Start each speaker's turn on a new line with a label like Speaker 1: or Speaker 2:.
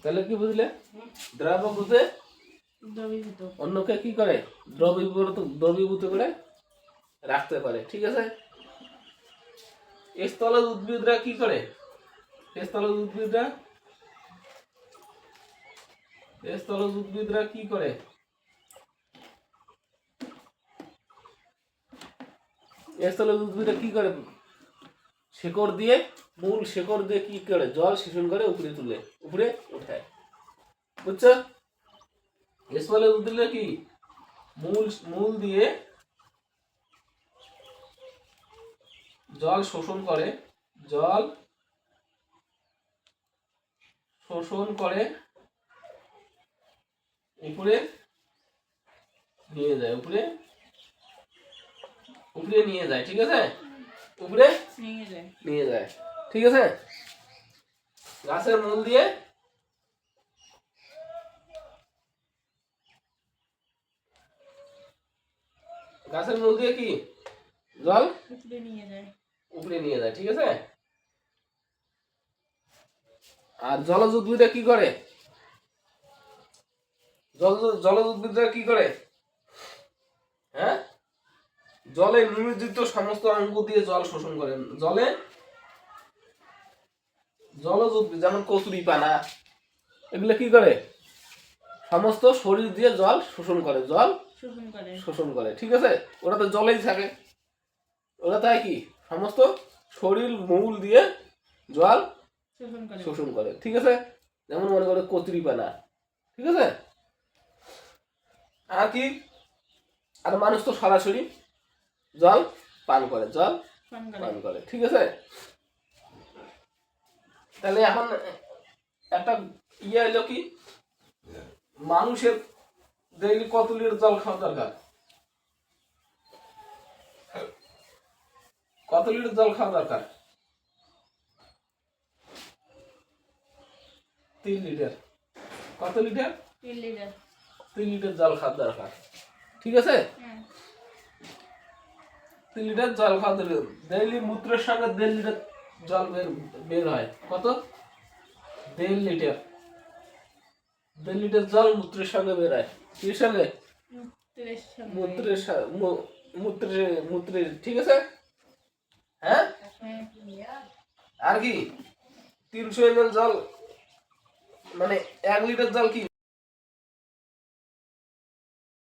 Speaker 1: তাহলে কি বুঝলে? দ্রবভূতে অন্যকে কি করে? দ্রবীভূত করে রাখতে পারে। ঠিক আছে। স্থলজ উদ্ভিদরা কি করে? স্থলজ উদ্ভিদরা কি করে? স্থলজ উদ্ভিদরা কি করে? শিকড় দিয়ে, মূল শিকড় দিয়ে কি করে? জল শোষণ করে উপরে উঠায়। বুঝছো? স্থলজ উদ্ভিদরা কি মূল দিয়ে জল শোষণ করে উপরে নিয়ে যায়, উপরে নিয়ে যায়। ঠিক আছে। উপরে নিয়ে যায়। ঠিক আছে। গাছের মূল দিয়ে কি জল উপরে নিয়ে যায়। ঠিক আছে। আর জলজ উদ্ভিদরা কি করে? জলজ উদ্ভিদরা কি করে? হ্যাঁ, জলে নিমজ্জিত সমস্ত অঙ্গ দিয়ে জল শোষণ করে। জলজ উদ্ভিদ যেমন কচুরিপানা, এগুলো কি করে? সমস্ত শরীর দিয়ে জল শোষণ করে। ঠিক আছে। ওরা তো জলেই থাকে। ওরা তাই কি সমস্ত শরীর মূল দিয়ে জল শোষণ করে। ঠিক আছে। যেমন মনে করে কচুরিপানা। ঠিক আছে। আর কি? আর মানুষ তো সরাসরি জল পান করে। ঠিক আছে। তাহলে এখন একটা হলো কি, মানুষের ডেইলি কত লিটার জল খাওয়া দরকার? কত লিটার জল খাওয়া দরকার? 3 লিটার। কত লিটার? 3 লিটার জল খাওয়া দরকার। ঠিক আছে। 3 লিটার জল খাওয়া দরকার। ডেইলি মূত্রের সঙ্গে 1.5 লিটার জল বের হয়। কত? 1.5 লিটার। 1.5 লিটার জল মূত্রের সঙ্গে বের হয়। কির সঙ্গে? মূত্রের। ঠিক আছে। হ্যাঁ। আর কি 300 ml জল, মানে 1 লিটার জল কি